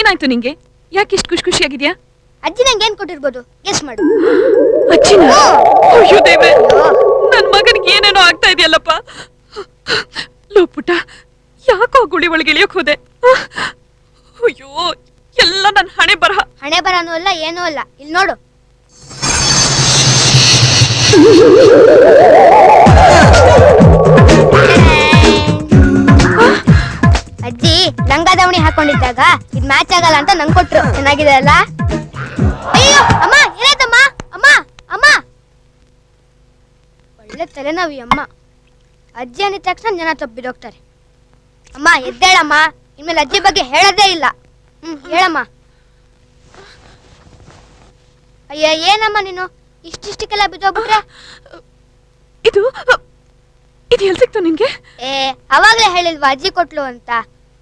ಏನಾಯ್ತು ನಿಂಗೆ? ಯಾಕೆ ಇಷ್ಟು ಖುಷಿಯಾಗಿದ್ಯಾ? ಅಜ್ಜಿ ನಂಗೆ ಏನ್ ಕೊಟ್ಟಿರ್ಬೋದು ಗೆಸ್ ಮಾಡು. ಅಜ್ಜಿನ? ಅಯ್ಯೋ ದೇವ್ರೆ, ನನ್ ಮಗನಿಗೆ ಏನೇನೋ ಆಗ್ತಾ ಇದೆಯಲ್ಲಪ್ಪ. ಲೋ ಪುಟ್ಟ, ಯಾಕೋ ಗುಳಿ ಒಳಗೆ ಇಳಿಯೋಕ್ ಹೋದೆ? ಅಯ್ಯೋ, ಎಲ್ಲ ನನ್ನ ಹಣೆ ಬರನೂ ಅಲ್ಲ ಏನೂ ಅಲ್ಲ. ಇಲ್ಲಿ ನೋಡು. ಅಜ್ಜಿ ಲಂಗ ದಾವಣಿ ಹಾಕೊಂಡಿದ್ದಾಗ ಇದ್ ಮ್ಯಾಚ್ ಆಗಲ್ಲ ಅಂತ ನಂಗೆ ಕೊಟ್ರು. ಚೆನ್ನಾಗಿದೆ ಅಲ್ಲ? ಅಯ್ಯೋ ಅಮ್ಮ, ಏನಾಯ್ತಮ್ಮ? ಅಮ್ಮ ಅಮ್ಮ, ಒಳ್ಳೆ ತಲೆನೋವಿ ಅಮ್ಮ. ಅಜ್ಜಿ ಅಂದಿದ ತಕ್ಷಣ ಜನ ತಪ್ಪಿದೋಗ್ತಾರೆ. ಅಮ್ಮ ಎದ್ದೇಳಮ್ಮ, ಇನ್ಮೇಲೆ ಅಜ್ಜಿ ಬಗ್ಗೆ ಹೇಳೋದೇ ಇಲ್ಲ. ಹೇಳಮ್ಮ. ಅಯ್ಯ ಏನಮ್ಮ ನೀನು ಇಷ್ಟಿಷ್ಟಕ್ಕೆಲ್ಲ ಬಿದ್ದೋಗ್ಬಿಟ್ರೆ? ಇದು ಎಲ್ಲಿ ಸಿಕ್ತು ನಿನ್ಗೆ? ಅವಾಗ್ಲೇ ಹೇಳಿಲ್ವಾ ಅಜ್ಜಿ ಕೊಟ್ಲು ಅಂತ?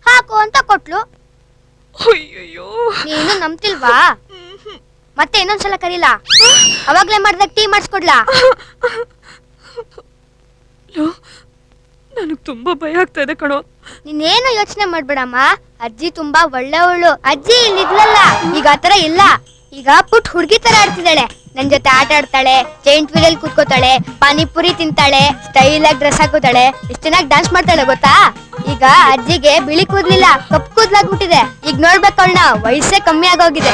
ಹಾಕು ಅಂತ ಕೊಟ್ಲು. ಅಯ್ಯೋ, ನೀನು ನಂಬ್ತಿಲ್ವಾ? ಮತ್ತೆ ಇನ್ನೊಂದ್ಸಲ ಕರೀಲ? ಅವಾಗ್ಲೇ ಮಾಡ್ದಾಗ ಟೀ ಮಾಡಿಸ್ಕೊಡ್ಲಾ? ನನಗ್ ತುಂಬಾ ಭಯ ಆಗ್ತಾ ಇದೆ ಕಣೋ. ನೀನೇನು ಯೋಚನೆ ಮಾಡ್ಬೇಡಮ್ಮ, ಅಜ್ಜಿ ತುಂಬಾ ಒಳ್ಳೆವಳು. ಅಜ್ಜಿ ಇಲ್ಲಿದ್ಲಲ್ಲ, ಈಗ ಆತರ ಇಲ್ಲ. ಈಗ ಪುಟ್ ಹುಡುಗಿ ತರ ಆಡ್ತಿದ್ದಾಳೆ. ನನ್ ಜೊತೆ ಆಟ ಆಡ್ತಾಳೆ, ಜೈಂಟ್ ವೀಲ್ ಅಲ್ಲಿ ಕೂತ್ಕೋತಾಳೆ, ಪಾನಿಪುರಿ ತಿಂತಾಳೆ, ಸ್ಟೈಲ್ ಆಗಿ ಡ್ರೆಸ್ ಹಾಕೋತಾಳೆ, ಎಷ್ಟು ಚೆನ್ನಾಗಿ ಡಾನ್ಸ್ ಮಾಡ್ತಾಳೆ ಗೊತ್ತಾ? ಈಗ ಅಜ್ಜಿಗೆ ಬಿಳಿ ಕೂದ್ಲಿಲ್ಲ, ಕಪ್ಪು ಕೂದ್ಲಾಗ್ಬಿಟ್ಟಿದೆ. ಈಗ ನೋಡ್ಬೇಕು ಅವಳನ್ನ, ವಯಸ್ಸೇ ಕಮ್ಮಿ ಆಗೋಗಿದೆ.